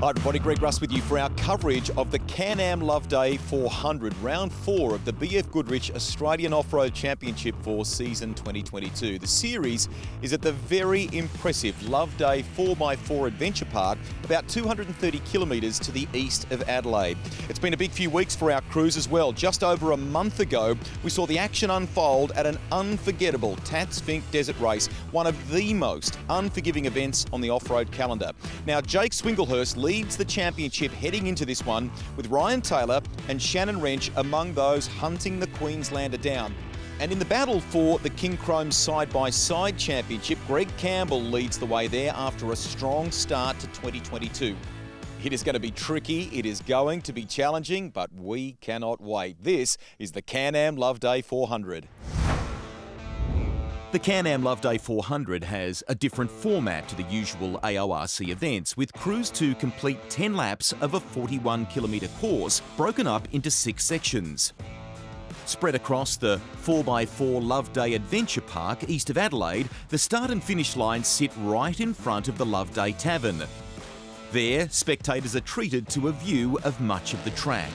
Hi everybody, Greg Russ with you for our coverage of the Can-Am Loveday 400, round 4 of the BF Goodrich Australian Off-Road Championship for season 2022. The series is at the very impressive Loveday 4x4 Adventure Park, about 230 kilometres to the east of Adelaide. It's been a big few weeks for our crews as well. Just over a month ago, we saw the action unfold at an unforgettable Tats Fink Desert Race, one of the most unforgiving events on the off-road calendar. Now, Jake Swinglehurst leads the championship heading into this one, with Ryan Taylor and Shannon Wrench among those hunting the Queenslander down. And in the battle for the King Chrome Side-by-Side Championship, Greg Campbell leads the way there after a strong start to 2022. It is going to be tricky, it is going to be challenging, but we cannot wait. This is the Can-Am Loveday 400. The Can-Am Loveday 400 has a different format to the usual AORC events, with crews to complete 10 laps of a 41-kilometre course broken up into 6 sections. Spread across the 4x4 Loveday Adventure Park east of Adelaide, the start and finish lines sit right in front of the Loveday Tavern. There, spectators are treated to a view of much of the track.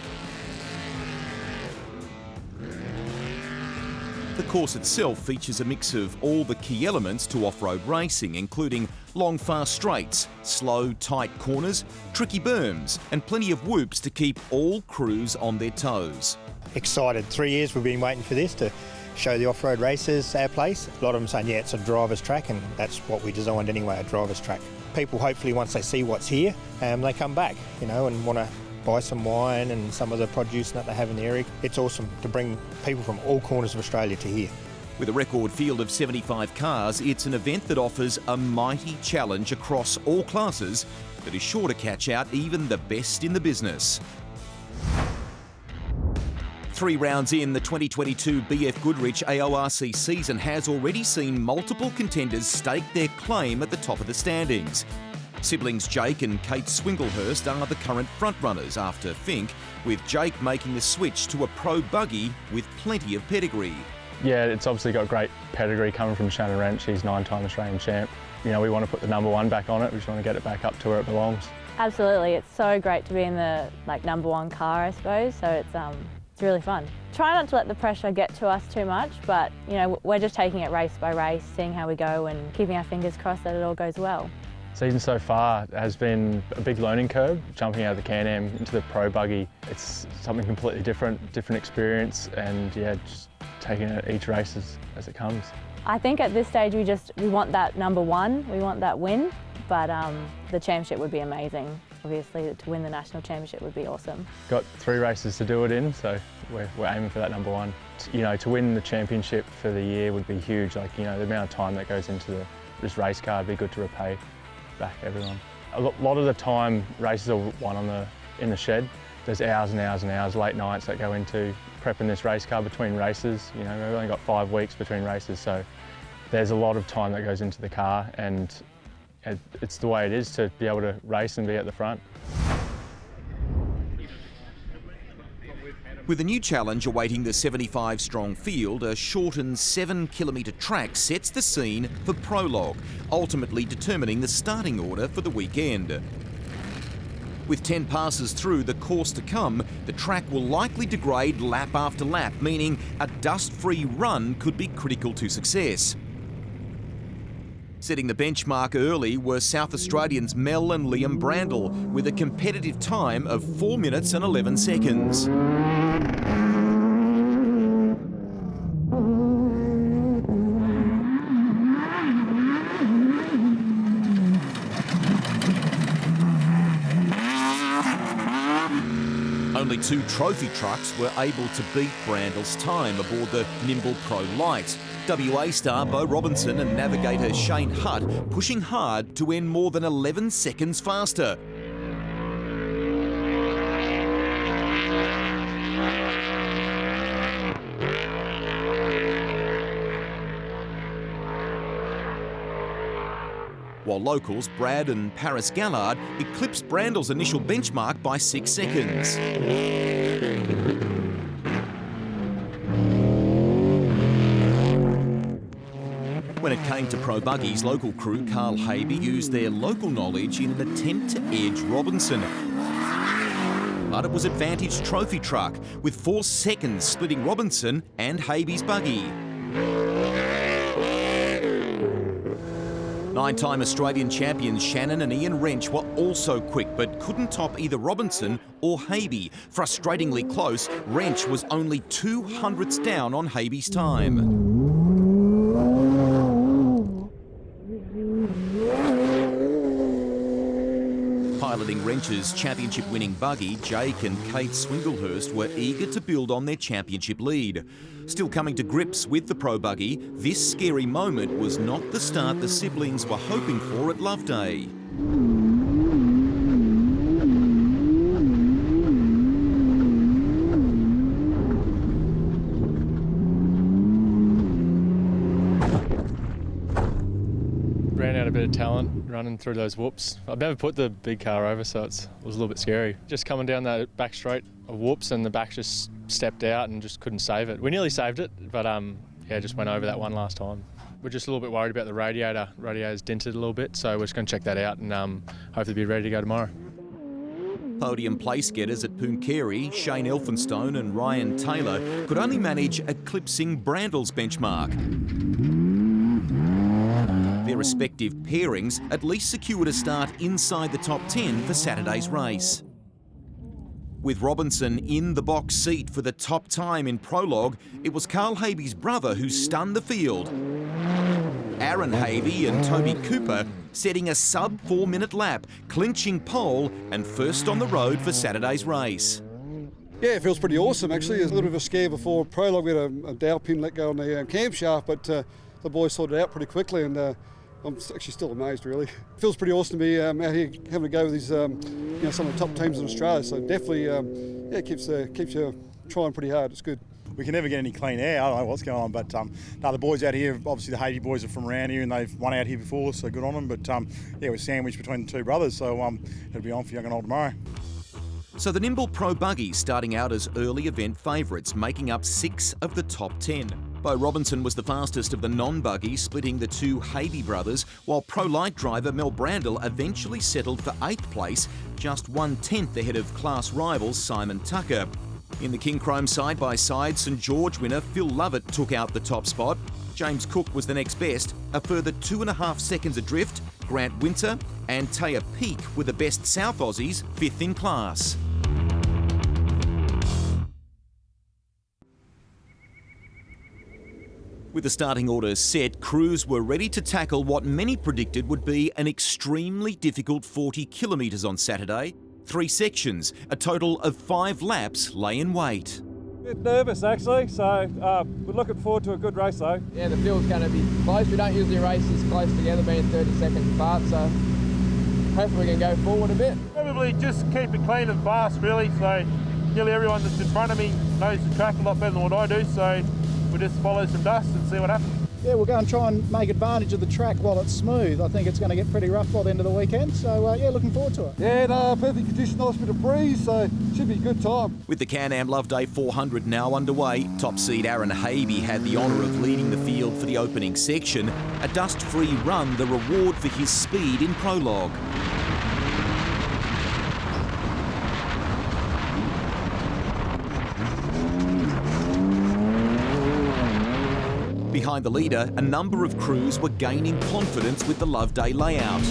The course itself features a mix of all the key elements to off-road racing, including long, fast straights, slow, tight corners, tricky berms, and plenty of whoops to keep all crews on their toes. Excited. 3 years we've been waiting for this to show the off-road racers our place. A lot of them saying, yeah, it's a driver's track, and that's what we designed anyway, a driver's track. People, hopefully, once they see what's here, they come back, and want to buy some wine and some of the produce that they have in the area. It's awesome to bring people from all corners of Australia to here. With a record field of 75 cars, it's an event that offers a mighty challenge across all classes that is sure to catch out even the best in the business. 3 rounds in, the 2022 BF Goodrich AORC season has already seen multiple contenders stake their claim at the top of the standings. Siblings Jake and Kate Swinglehurst are the current frontrunners after Fink, with Jake making the switch to a pro buggy with plenty of pedigree. Yeah, it's obviously got great pedigree coming from Shannon Wrench. She's 9-time Australian champ. We want to put the number 1 back on it. We just want to get it back up to where it belongs. Absolutely, it's so great to be in the number 1 car, I suppose. So it's really fun. Try not to let the pressure get to us too much, but we're just taking it race by race, seeing how we go and keeping our fingers crossed that it all goes well. Season so far has been a big learning curve. Jumping out of the Can-Am into the pro buggy, it's something completely different experience, and yeah, just taking it each race as it comes. I think at this stage we want that number 1, we want that win, but the championship would be amazing. Obviously, to win the national championship would be awesome. Got 3 races to do it in, so we're aiming for that number 1. To win the championship for the year would be huge. The amount of time that goes into this race car would be good to repay back everyone. A lot of the time races are won in the shed. There's hours and hours and hours, late nights that go into prepping this race car between races. We've only got 5 weeks between races, so there's a lot of time that goes into the car, and it's the way it is to be able to race and be at the front. With a new challenge awaiting the 75-strong field, a shortened 7-kilometre track sets the scene for Prologue, ultimately determining the starting order for the weekend. With 10 passes through the course to come, the track will likely degrade lap after lap, meaning a dust-free run could be critical to success. Setting the benchmark early were South Australians Mel and Liam Brandle, with a competitive time of 4 minutes and 11 seconds. Only 2 trophy trucks were able to beat Brandle's time aboard the Nimble Pro Light. WA star Bo Robinson and navigator Shane Hutt pushing hard to end more than 11 seconds faster. While locals Brad and Paris Gallard eclipsed Brandle's initial benchmark by 6 seconds. When it came to Pro Buggies, local crew Carl Havey used their local knowledge in an attempt to edge Robinson. But it was Advantage Trophy Truck, with 4 seconds splitting Robinson and Havey's buggy. 9-time Australian champions Shannon and Ian Wrench were also quick, but couldn't top either Robinson or Havey. Frustratingly close, Wrench was only 2/100ths down on Havey's time. Piloting Wrench's championship-winning buggy, Jake and Kate Swinglehurst were eager to build on their championship lead. Still coming to grips with the Pro Buggy, this scary moment was not the start the siblings were hoping for at Loveday. Ran out a bit of talent running through those whoops. I've never put the big car over, so it was a little bit scary. Just coming down that back straight of whoops and the back just stepped out and just couldn't save it. We nearly saved it, but yeah, just went over that one last time. We're just a little bit worried about the radiator. Radiator's dented a little bit, so we're just going to check that out and hopefully be ready to go tomorrow. Podium place getters at Pooncarie, Shane Elphinstone and Ryan Taylor could only manage eclipsing Brandl's benchmark. Their respective pairings at least secured a start inside the top 10 for Saturday's race. With Robinson in the box seat for the top time in Prologue, it was Carl Havey's brother who stunned the field. Aaron Havey and Toby Cooper setting a sub-4 minute lap, clinching pole and first on the road for Saturday's race. Yeah, it feels pretty awesome actually. There's a little bit of a scare before Prologue. We had a dowel pin let go on the camshaft, but the boys sorted it out pretty quickly, and I'm actually still amazed really. It feels pretty awesome to be out here having a go with these, some of the top teams in Australia. So definitely, it keeps you trying pretty hard. It's good. We can never get any clean air. I don't know what's going on, but no, the boys out here, obviously the Havey boys are from around here and they've won out here before, so good on them. But yeah, we're sandwiched between the two brothers, so it'll be on for young and old tomorrow. So the nimble Pro Buggies starting out as early event favourites, making up 6 of the top 10. Bo Robinson was the fastest of the non-buggies, splitting the 2 Havey brothers, while Pro Light driver Mel Brandle eventually settled for 8th place, just 1/10 ahead of class rivals Simon Tucker. In the King Chrome side-by-side, St George winner Phil Lovett took out the top spot. James Cook was the next best, a further 2.5 seconds adrift. Grant Winter and Taya Peak were the best South Aussies, 5th in class. With the starting order set, crews were ready to tackle what many predicted would be an extremely difficult 40 kilometres on Saturday. 3 sections, a total of 5 laps lay in wait. A bit nervous actually, so we're looking forward to a good race though. Yeah, the field's going to be close. We don't usually race this close together, being 30 seconds apart, so hopefully we can go forward a bit. Probably just keep it clean and fast really, so nearly everyone that's in front of me knows the track a lot better than what I do, so we'll just follow some dust and see what happens. Yeah, we'll go and try and make advantage of the track while it's smooth. I think it's going to get pretty rough by the end of the weekend, so yeah, looking forward to it. Yeah, no, perfect condition, nice bit of breeze, so should be a good time. With the Can-Am Loveday 400 now underway, top seed Aaron Havey had the honour of leading the field for the opening section. A dust-free run, the reward for his speed in Prologue. Behind the leader, a number of crews were gaining confidence with the Loveday layout.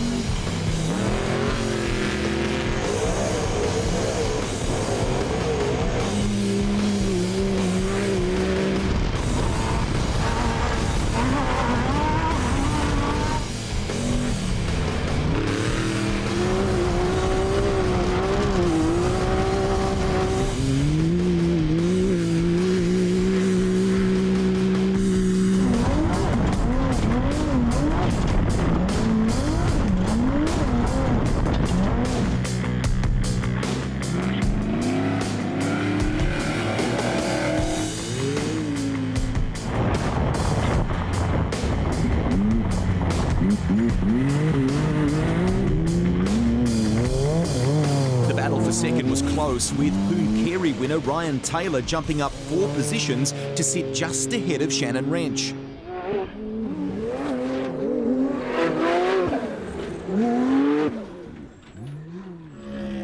The battle for second was close, with Pooncarie winner Ryan Taylor jumping up 4 positions to sit just ahead of Shannon Wrench.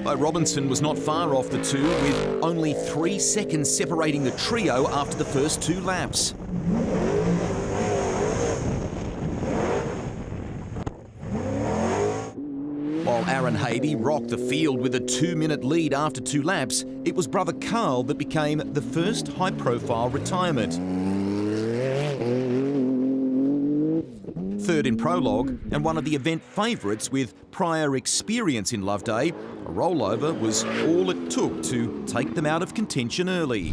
Bo Robinson was not far off the two, with only 3 seconds separating the trio after the first 2 laps. While Aaron Habey rocked the field with a 2-minute lead after 2 laps, it was brother Carl that became the first high-profile retirement. Third in Prologue, and one of the event favourites with prior experience in Loveday, a rollover was all it took to take them out of contention early.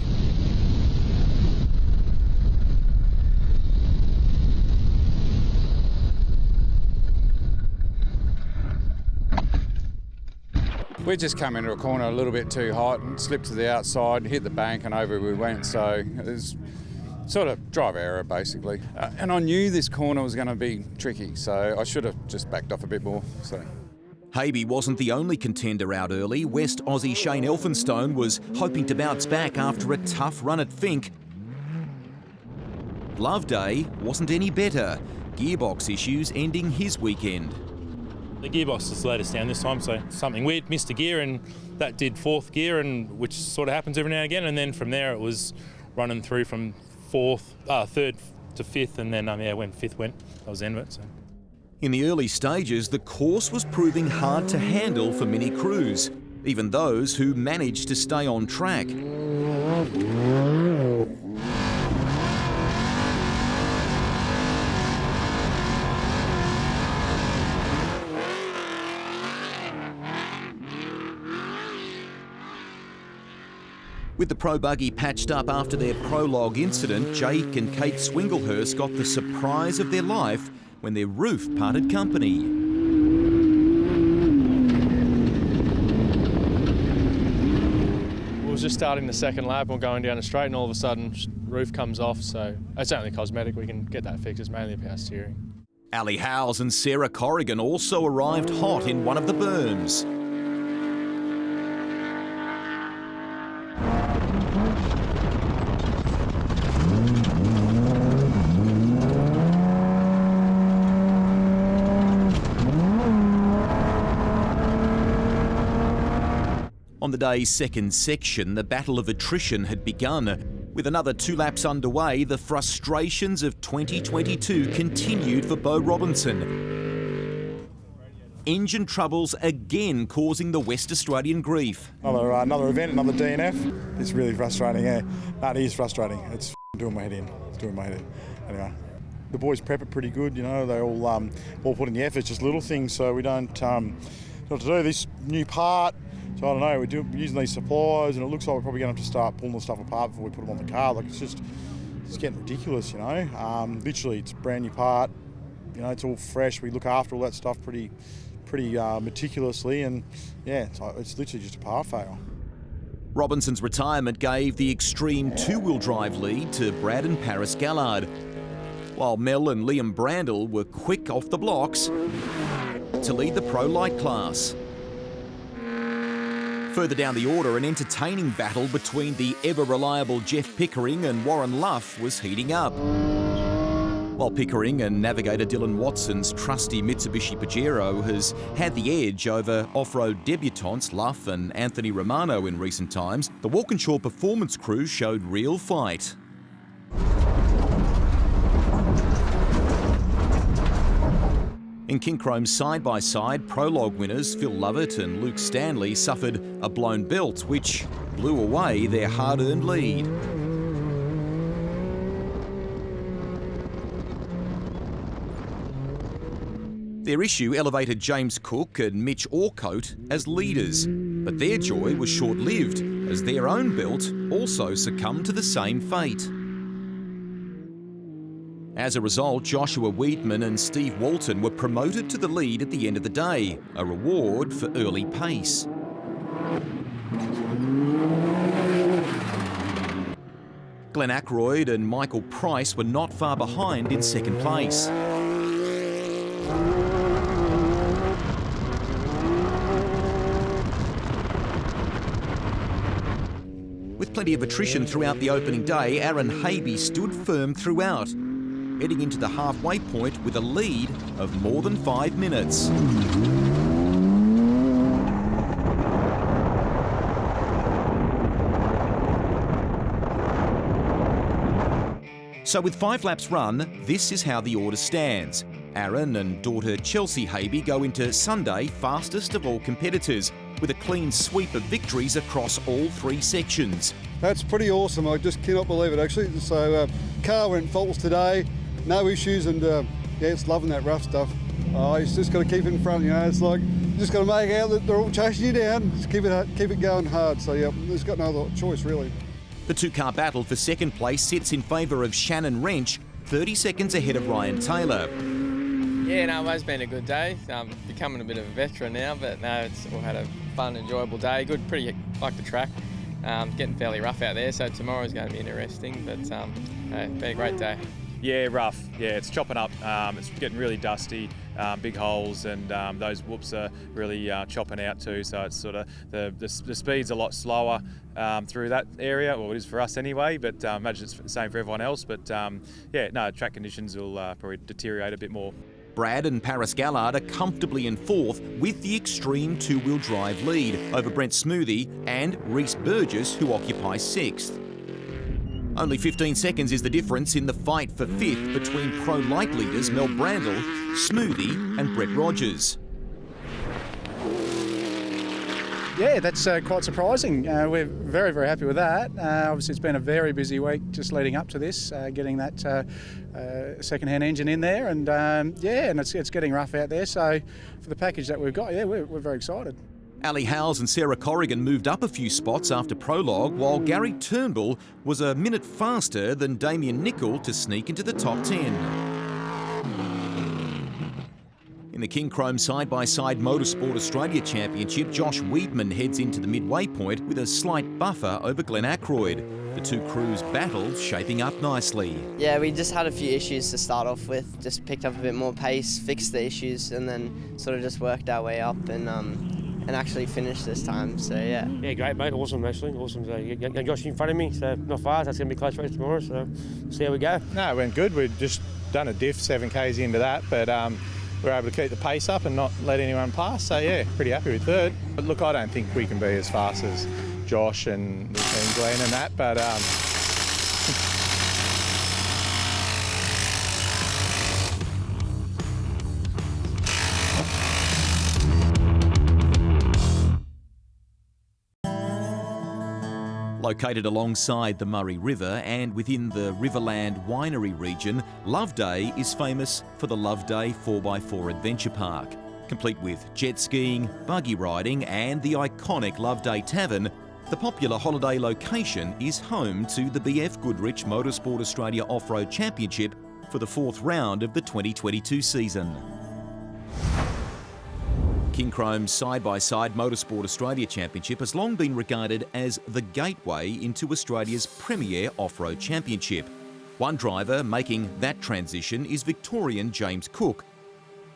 We just come into a corner a little bit too hot and slipped to the outside, hit the bank and over we went, so it was sort of driver error basically. And I knew this corner was going to be tricky, so I should have just backed off a bit more. So. Habey wasn't the only contender out early. West Aussie Shane Elphinstone was hoping to bounce back after a tough run at Fink. Loveday wasn't any better. Gearbox issues ending his weekend. The gearbox has let us down this time, so something weird, missed a gear and that did 4th gear, and which sort of happens every now and again, and then from there it was running through from 3rd to 5th, and then when 5th went, that was the end of it. So. In the early stages, the course was proving hard to handle for many crews, even those who managed to stay on track. With the Pro Buggy patched up after their Prologue incident, Jake and Kate Swinglehurst got the surprise of their life when their roof parted company. We was just starting the second lap and we're going down the straight, and all of a sudden roof comes off, so it's only cosmetic, we can get that fixed, it's mainly power steering. Ali Howes and Sarah Corrigan also arrived hot in one of the berms. On the day's second section, the battle of attrition had begun. With another 2 laps underway, the frustrations of 2022 continued for Bo Robinson. Engine troubles again causing the West Australian grief. Another event, another DNF. It's really frustrating, yeah. That is frustrating. It's doing my head in. It's doing my head in. Anyway, the boys prep it pretty good, you know. They all put in the effort, just little things, so we don't have to do this new part. So I don't know, we're using these suppliers, and it looks like we're probably going to have to start pulling the stuff apart before we put them on the car. Like, it's getting ridiculous, you know. Literally, it's a brand new part. You know, it's all fresh. We look after all that stuff pretty meticulously, and yeah, it's literally just a part fail. Robinson's retirement gave the extreme 2-wheel drive lead to Brad and Paris Gallard, while Mel and Liam Brandle were quick off the blocks to lead the Pro Light class. Further down the order, an entertaining battle between the ever-reliable Jeff Pickering and Warren Luff was heating up. While Pickering and navigator Dylan Watson's trusty Mitsubishi Pajero has had the edge over off-road debutantes Luff and Anthony Romano in recent times, the Walkinshaw Performance crew showed real fight. In Kinkrome's side-by-side, Prologue winners Phil Lovett and Luke Stanley suffered a blown belt, which blew away their hard-earned lead. Their issue elevated James Cook and Mitch Orcote as leaders, but their joy was short-lived as their own belt also succumbed to the same fate. As a result, Joshua Weedman and Steve Walton were promoted to the lead at the end of the day, a reward for early pace. Glenn Ackroyd and Michael Price were not far behind in second place. With plenty of attrition throughout the opening day, Aaron Habey stood firm throughout, heading into the halfway point with a lead of more than 5 minutes. So with 5 laps run, this is how the order stands. Aaron and daughter Chelsea Haby go into Sunday fastest of all competitors, with a clean sweep of victories across all 3 sections. That's pretty awesome. I just cannot believe it, actually. So car went faultless today, no issues, and yeah, it's loving that rough stuff. It's just got to keep it in front, you know. It's like you just got to make out that they're all chasing you down. Just keep it going hard. So yeah, there's got no other choice really. The 2-car battle for second place sits in favour of Shannon Wrench, 30 seconds ahead of Ryan Taylor. Yeah, no, it's been a good day. Becoming a bit of a veteran now, but no, we've had a fun, enjoyable day. Good, pretty like the track. Getting fairly rough out there, so tomorrow's going to be interesting, but it's been a great day. Yeah, rough. Yeah, it's chopping up. It's getting really dusty, big holes, and those whoops are really chopping out too. So it's sort of the speed's a lot slower through that area. Well, it is for us anyway, but imagine it's the same for everyone else. But yeah, no, track conditions will probably deteriorate a bit more. Brad and Paris Gallard are comfortably in 4th with the extreme 2-wheel drive lead over Brent Smoothie and Reece Burgess, who occupies 6th. Only 15 seconds is the difference in the fight for 5th between Pro Light leaders Mel Brandle, Smoothie and Brett Rogers. Yeah, that's quite surprising. We're very, very happy with that. Obviously, it's been a very busy week just leading up to this, getting that second-hand engine in there, and yeah, and it's getting rough out there. So for the package that we've got, yeah, we're very excited. Ali Howes and Sarah Corrigan moved up a few spots after Prologue, while Gary Turnbull was a minute faster than Damien Nicol to sneak into the top 10. In the King Chrome Side-by-Side Motorsport Australia Championship, Josh Weedman heads into the midway point with a slight buffer over Glenn Ackroyd. The 2 crews' battle shaping up nicely. Yeah, we just had a few issues to start off with. Just picked up a bit more pace, fixed the issues, and then sort of just worked our way up and actually finished this time. So yeah. Yeah, great mate, awesome actually, awesome. So you got Josh in front of me, so not far. That's going to be a close race tomorrow. So see how we go. No, it went good. We'd just done a diff 7Ks into that, but we were able to keep the pace up and not let anyone pass. So yeah, pretty happy with 3rd. But look, I don't think we can be as fast as Josh and Glenn and that, but Located alongside the Murray River and within the Riverland Winery region, Loveday is famous for the Loveday 4x4 Adventure Park. Complete with jet skiing, buggy riding and the iconic Loveday Tavern, the popular holiday location is home to the BF Goodrich Motorsport Australia Off-Road Championship for the 4th round of the 2022 season. King Chrome's Side-by-Side Motorsport Australia Championship has long been regarded as the gateway into Australia's premier off-road championship. One driver making that transition is Victorian James Cook,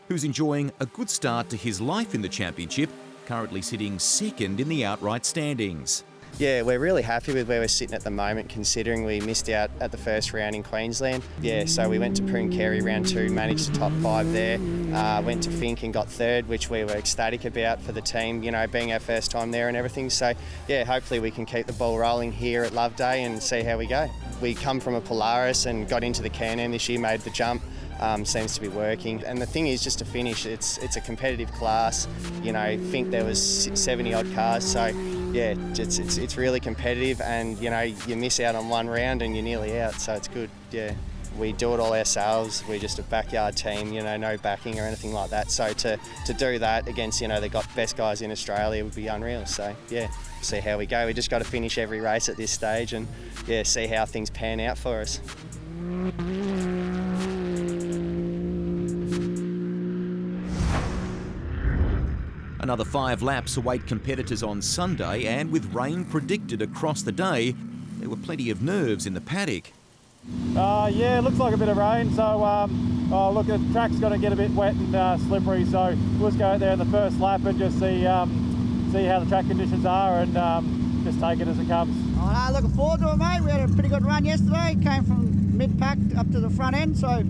who's enjoying a good start to his life in the championship, currently sitting 2nd in the outright standings. Yeah, we're really happy with where we're sitting at the moment, considering we missed out at the first round in Queensland. Yeah, so we went to Prune Carey round 2, managed the top 5 there. Went to Fink and got 3rd, which we were ecstatic about for the team, you know, being our first time there and everything. So yeah, hopefully we can keep the ball rolling here at Loveday and see how we go. We come from a Polaris and got into the Can-Am this year, made the jump. Seems to be working, and the thing is, just to finish, it's a competitive class. You know, I think there was 70 odd cars, so yeah, it's really competitive, and you know, you miss out on one round and you're nearly out, so it's good. Yeah, we do it all ourselves. We're just a backyard team, you know, no backing or anything like that. So to do that against, you know, the best guys in Australia would be unreal. So yeah, see how we go. We just got to finish every race at this stage, and yeah, see how things pan out for us. Another 5 laps await competitors on Sunday, and with rain predicted across the day, there were plenty of nerves in the paddock. Yeah, it looks like a bit of rain, so look, the track's going to get a bit wet and slippery, so we'll just go out there in the first lap and just see how the track conditions are, and just take it as it comes. Oh, no, looking forward to it, mate. We had a pretty good run yesterday, came from mid-pack up to the front end, so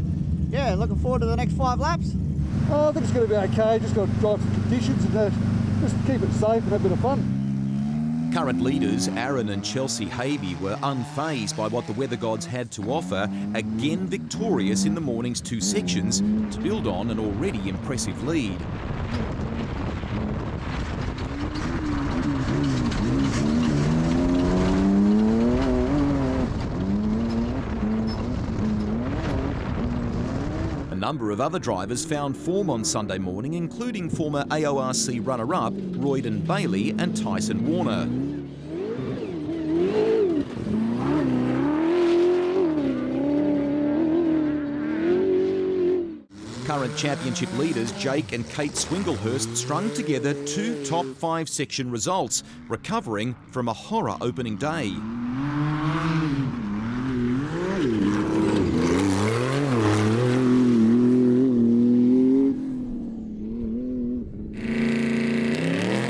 yeah, looking forward to the next 5 laps. I think it's going to be okay. Just got to drive some conditions and just keep it safe and have a bit of fun. Current leaders Aaron and Chelsea Habe were unfazed by what the weather gods had to offer, again victorious in the morning's 2 sections to build on an already impressive lead. A number of other drivers found form on Sunday morning, including former AORC runner-up Royden Bailey and Tyson Warner. Current championship leaders Jake and Kate Swinglehurst strung together 2 top 5 section results, recovering from a horror opening day.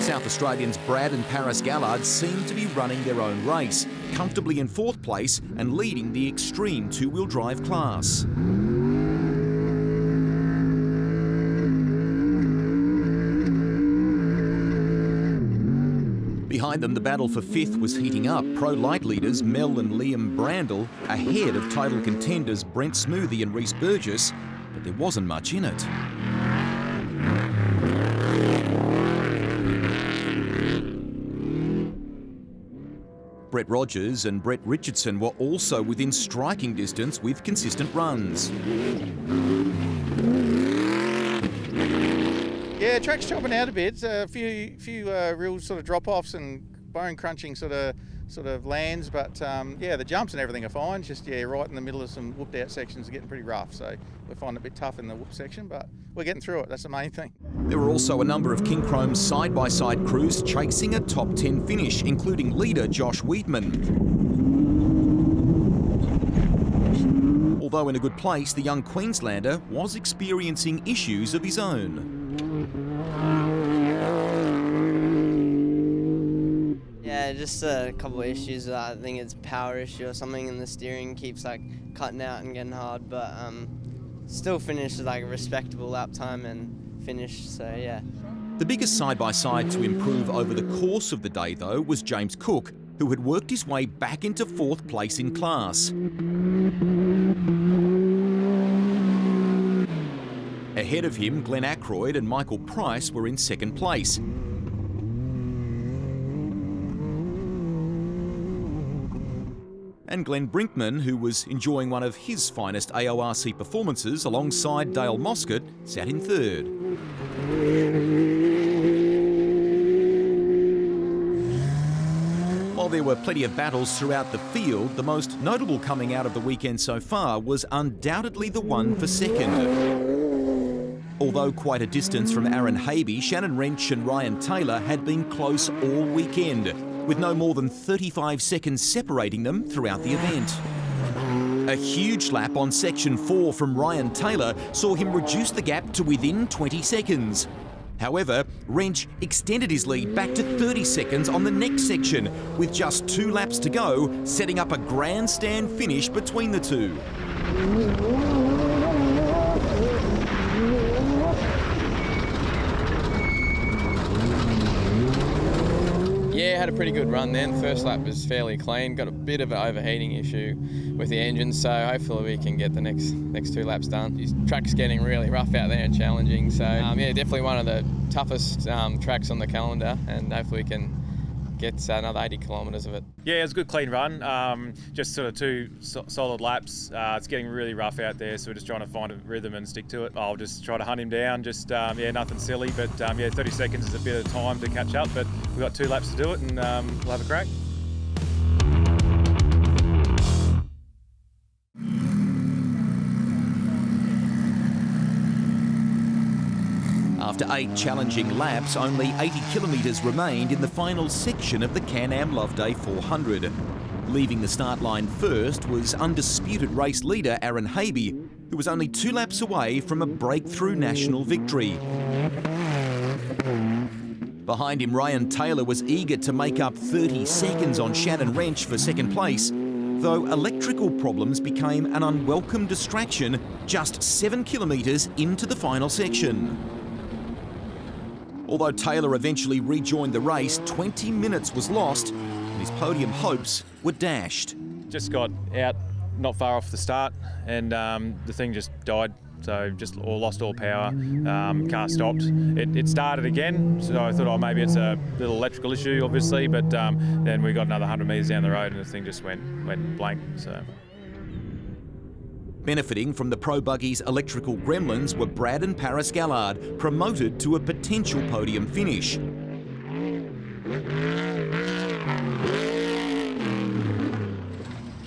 South Australians Brad and Paris Gallard seem to be running their own race, comfortably in 4th place and leading the extreme 2-wheel drive class. Behind them, the battle for 5th was heating up. Pro Light leaders Mel and Liam Brandle ahead of title contenders Brent Smoothie and Reece Burgess, but there wasn't much in it. Brett Rogers and Brett Richardson were also within striking distance with consistent runs. Yeah, track's chopping out a bit. A few real sort of drop-offs and bone-crunching sort of lands, but yeah, the jumps and everything are fine. Just right in the middle of some whooped-out sections are getting pretty rough, so we're finding it a bit tough in the whoop section, but we're getting through it. That's the main thing. There were also a number of King Chrome's side-by-side crews chasing a top 10 finish, including leader Josh Weedman. Although in a good place, the young Queenslander was experiencing issues of his own. Yeah, just a couple of issues. I think it's a power issue or something, and the steering keeps cutting out and getting hard, but still finished with a respectable lap time and finished, so yeah. The biggest side-by-side to improve over the course of the day, though, was James Cook, who had worked his way back into 4th place in class. Ahead of him, Glenn Ackroyd and Michael Price were in 2nd place. And Glenn Brinkman, who was enjoying one of his finest AORC performances alongside Dale Moscott, sat in 3rd. While there were plenty of battles throughout the field, the most notable coming out of the weekend so far was undoubtedly the one for 2nd. Although quite a distance from Aaron Habe, Shannon Wrench and Ryan Taylor had been close all weekend, with no more than 35 seconds separating them throughout the event. A huge lap on Section 4 from Ryan Taylor saw him reduce the gap to within 20 seconds. However, Wrench extended his lead back to 30 seconds on the next section, with just 2 laps to go, setting up a grandstand finish between the two. Yeah, had a pretty good run then. First lap was fairly clean. Got a bit of an overheating issue with the engine, so hopefully we can get the next 2 laps done. This track's getting really rough out there and challenging, so yeah, definitely one of the toughest tracks on the calendar, and hopefully we can get another 80 kilometres of it. Yeah, it was a good clean run. Just sort of 2 solid laps. It's getting really rough out there, so we're just trying to find a rhythm and stick to it. I'll just try to hunt him down. Just yeah, nothing silly, but yeah, 30 seconds is a bit of time to catch up. But we've got 2 laps to do it, and we'll have a crack. After 8 challenging laps, only 80 kilometres remained in the final section of the Can-Am Loveday 400. Leaving the start line first was undisputed race leader Aaron Habe, who was only 2 laps away from a breakthrough national victory. Behind him, Ryan Taylor was eager to make up 30 seconds on Shannon Wrench for 2nd place, though electrical problems became an unwelcome distraction just 7 kilometres into the final section. Although Taylor eventually rejoined the race, 20 minutes was lost and his podium hopes were dashed. Just got out not far off the start and the thing just died. So lost all power, car stopped. It started again, so I thought, oh, maybe it's a little electrical issue, obviously, but then we got another 100 metres down the road and the thing just went blank. So. Benefiting from the Pro Buggy's electrical gremlins were Brad and Paris Gallard, promoted to a potential podium finish.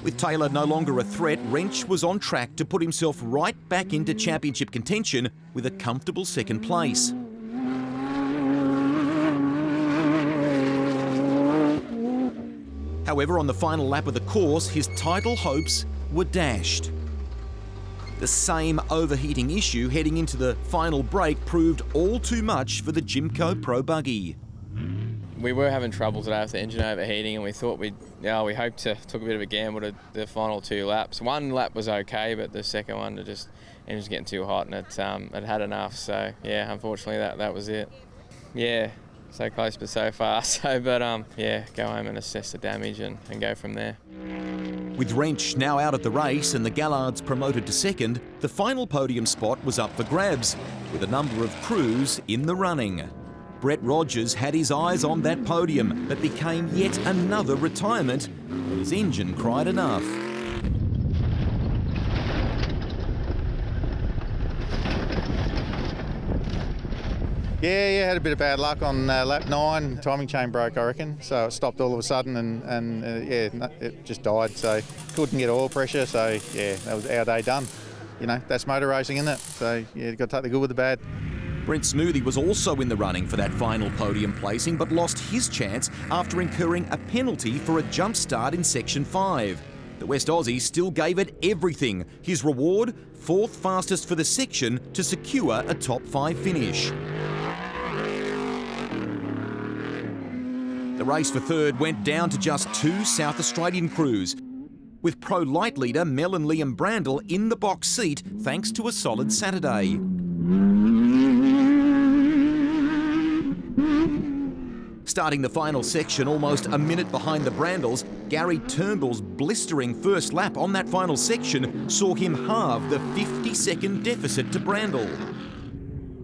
With Taylor no longer a threat, Wrench was on track to put himself right back into championship contention with a comfortable second place. However, on the final lap of the course, his title hopes were dashed. The same overheating issue heading into the final break proved all too much for the Jimco Pro Buggy. We were having trouble today with the engine overheating, and we thought we hoped to took a bit of a gamble to the final 2 laps. One lap was okay, but the second one, engine was getting too hot, and it had enough. So yeah, unfortunately that was it. Yeah, so close but so far. So yeah, go home and assess the damage and go from there. With Wrench now out of the race and the Gallards promoted to second, the final podium spot was up for grabs, with a number of crews in the running. Brett Rogers had his eyes on that podium, but became yet another retirement when his engine cried enough. Yeah, had a bit of bad luck on lap 9. Timing chain broke, I reckon. So it stopped all of a sudden and it just died. So couldn't get oil pressure. So yeah, that was our day done. You know, that's motor racing, isn't it? So yeah, you've got to take the good with the bad. Brent Smoothie was also in the running for that final podium placing, but lost his chance after incurring a penalty for a jump start in Section 5. The West Aussie still gave it everything. His reward, 4th fastest for the section to secure a top 5 finish. The race for 3rd went down to just 2 South Australian crews, with Pro Light leader Mel and Liam Brandle in the box seat thanks to a solid Saturday. Starting the final section almost a minute behind the Brandles, Gary Turnbull's blistering first lap on that final section saw him halve the 50-second deficit to Brandle.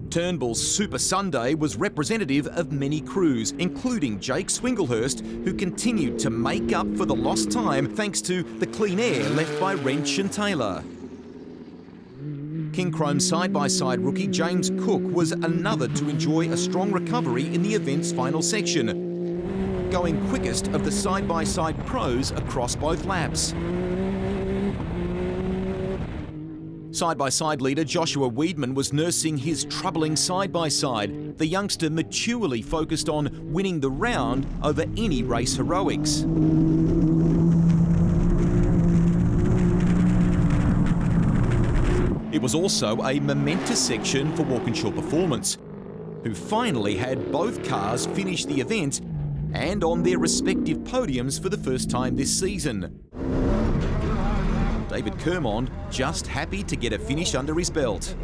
Turnbull's Super Sunday was representative of many crews, including Jake Swinglehurst, who continued to make up for the lost time thanks to the clean air left by Wrench and Taylor. King Chrome side-by-side rookie James Cook was another to enjoy a strong recovery in the event's final section, going quickest of the side-by-side pros across both laps. Side-by-side leader Joshua Weedman was nursing his troubling side-by-side, the youngster maturely focused on winning the round over any race heroics. It was also a momentous section for Walkinshaw Performance, who finally had both cars finish the event and on their respective podiums for the first time this season. David Kermond just happy to get a finish under his belt.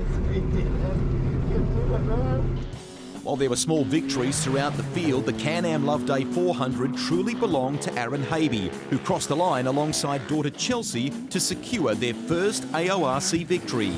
While there were small victories throughout the field, the Can-Am Loveday 400 truly belonged to Aaron Habe, who crossed the line alongside daughter Chelsea to secure their first AORC victory.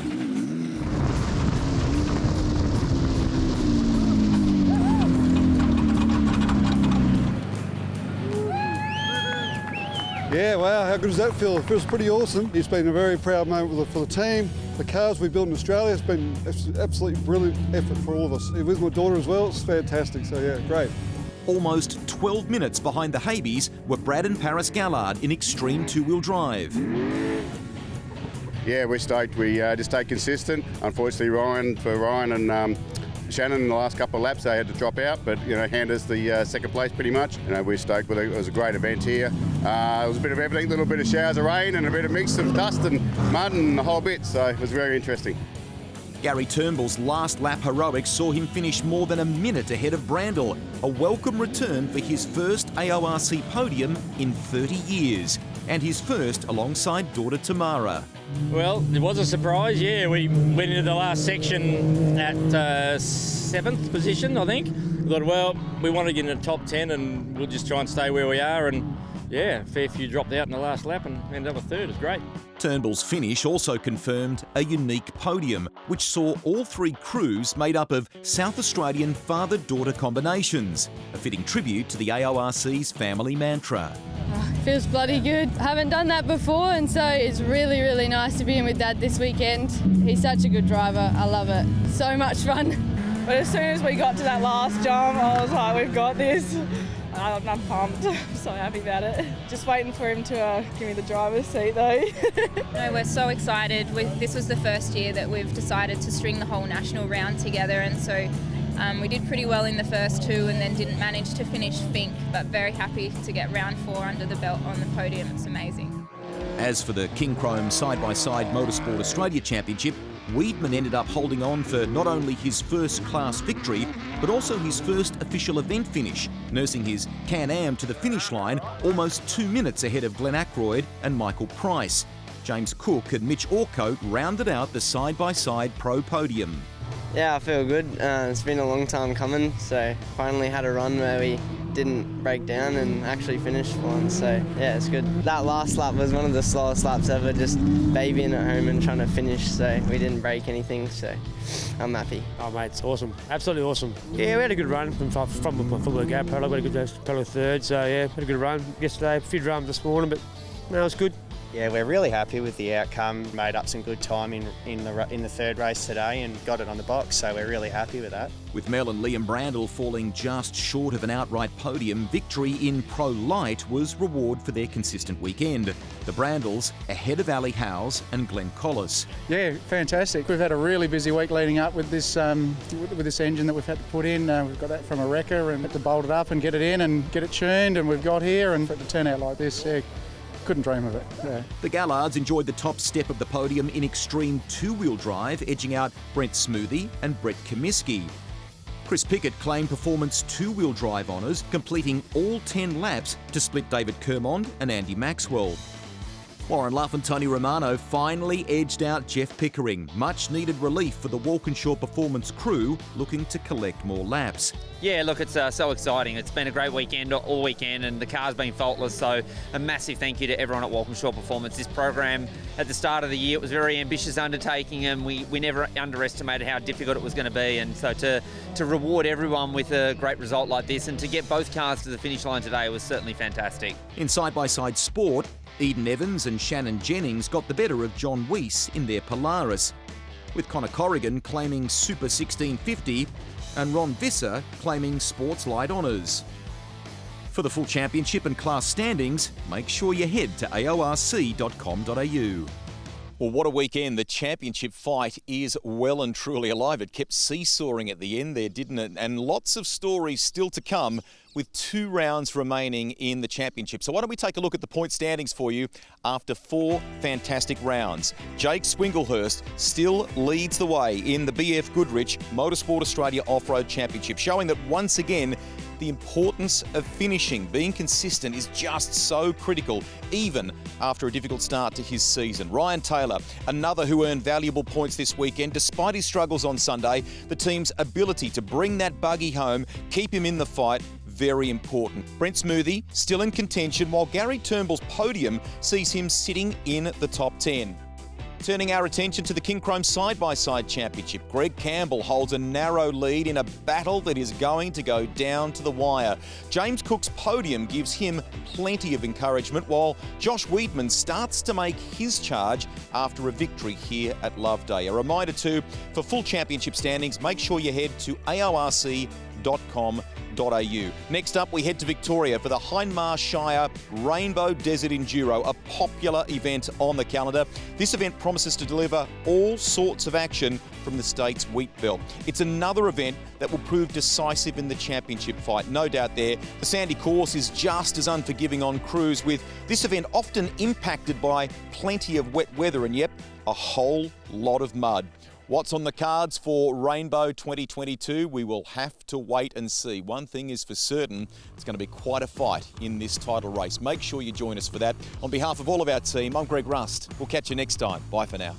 Yeah, wow, how good does that feel? It feels pretty awesome. It's been a very proud moment for the team. The cars we built in Australia, it's been an absolutely brilliant effort for all of us. With my daughter as well, it's fantastic, so yeah, great. Almost 12 minutes behind the Habeys were Brad and Paris Gallard in extreme two-wheel drive. Yeah, we're stoked. We just stayed consistent. Unfortunately, Ryan and Shannon in the last couple of laps, they had to drop out, but hand us the second place pretty much. We're stoked with it. It was a great event here. It was a bit of everything, a little bit of showers of rain and a bit of mix of dust and mud and the whole bit, so it was very interesting. Gary Turnbull's last lap heroics saw him finish more than a minute ahead of Brandle, a welcome return for his first AORC podium in 30 years. and his first alongside daughter Tamara. Well, it was a surprise, yeah. We went into the last section at 7th position, I think. We thought, well, we want to get in the top 10 and we'll just try and stay where we are. And yeah, a fair few dropped out in the last lap and ended up with third. It's great. Turnbull's finish also confirmed a unique podium, which saw all three crews made up of South Australian father-daughter combinations, a fitting tribute to the AORC's family mantra. Feels bloody good. I haven't done that before, and so it's really, really nice to be in with Dad this weekend. He's such a good driver. I love it. So much fun. But as soon as we got to that last jump, I was like, we've got this. I'm pumped. I'm so happy about it. Just waiting for him to give me the driver's seat though. No, we're so excited. This was the first year that we've decided to string the whole national round together, and so we did pretty well in the first two and then didn't manage to finish Fink, but very happy to get round 4 under the belt on the podium. It's amazing. As for the King Chrome side-by-side Motorsport Australia Championship, Weidman ended up holding on for not only his first class victory, but also his first official event finish, nursing his Can-Am to the finish line almost 2 minutes ahead of Glenn Ackroyd and Michael Price. James Cook and Mitch Orcote rounded out the side-by-side pro podium. Yeah, I feel good. It's been a long time coming, so finally had a run where we didn't break down and actually finished one, so yeah, it's good. That last lap was one of the slowest laps ever, just babying at home and trying to finish, so we didn't break anything, so I'm happy. Oh mate, it's awesome, absolutely awesome. Yeah, we had a good run from the go. Prologue, we had a good Prologue third, so yeah, had a good run yesterday, a few drums this morning, but no, it's good. Yeah, we're really happy with the outcome. Made up some good time in the third race today and got it on the box, so we're really happy with that. With Mel and Liam Brandle falling just short of an outright podium, victory in Pro Light was reward for their consistent weekend. The Brandles ahead of Ali Howes and Glenn Collis. Yeah, fantastic. We've had a really busy week leading up with this engine that we've had to put in. We've got that from a wrecker and had to bolt it up and get it in and get it tuned, and we've got here, and for it to turn out like this, yeah, couldn't dream of it. Yeah. The Gallards enjoyed the top step of the podium in extreme two-wheel drive, edging out Brent Smoothie and Brett Comiskey. Chris Pickett claimed performance two-wheel drive honours, completing all 10 laps to split David Kermond and Andy Maxwell. Warren Luff and Tony Romano finally edged out Jeff Pickering. Much needed relief for the Walkinshaw Performance crew looking to collect more laps. Yeah, look, it's so exciting. It's been a great weekend, all weekend, and the car's been faultless, so a massive thank you to everyone at Walkinshaw Performance. This program, at the start of the year, it was a very ambitious undertaking, and we never underestimated how difficult it was going to be, and so to reward everyone with a great result like this and to get both cars to the finish line today was certainly fantastic. In side-by-side sport, Eden Evans and Shannon Jennings got the better of John Weiss in their Polaris, with Connor Corrigan claiming Super 1650 and Ron Visser claiming Sports Light honours. For the full championship and class standings, make sure you head to aorc.com.au. Well, what a weekend. The championship fight is well and truly alive. It kept seesawing at the end there, didn't it? And lots of stories still to come with 2 rounds remaining in the championship. So why don't we take a look at the point standings for you after 4 fantastic rounds. Jake Swinglehurst still leads the way in the BF Goodrich Motorsport Australia Off-Road Championship, showing that once again, the importance of finishing, being consistent, is just so critical, even after a difficult start to his season. Ryan Taylor, another who earned valuable points this weekend, despite his struggles on Sunday. The team's ability to bring that buggy home, keep him in the fight, very important. Brent Smoothie still in contention, while Gary Turnbull's podium sees him sitting in the top 10. Turning our attention to the King Chrome Side-by-Side Championship, Greg Campbell holds a narrow lead in a battle that is going to go down to the wire. James Cook's podium gives him plenty of encouragement, while Josh Weidman starts to make his charge after a victory here at Loveday. A reminder too, for full championship standings, make sure you head to aorc.com.au. Next up, we head to Victoria for the Hindmarsh Shire Rainbow Desert Enduro, a popular event on the calendar. This event promises to deliver all sorts of action from the state's wheat belt. It's another event that will prove decisive in the championship fight, no doubt there. The sandy course is just as unforgiving on crews, with this event often impacted by plenty of wet weather and, yep, a whole lot of mud. What's on the cards for Rainbow 2022? We will have to wait and see. One thing is for certain, it's going to be quite a fight in this title race. Make sure you join us for that. On behalf of all of our team, I'm Greg Rust. We'll catch you next time. Bye for now.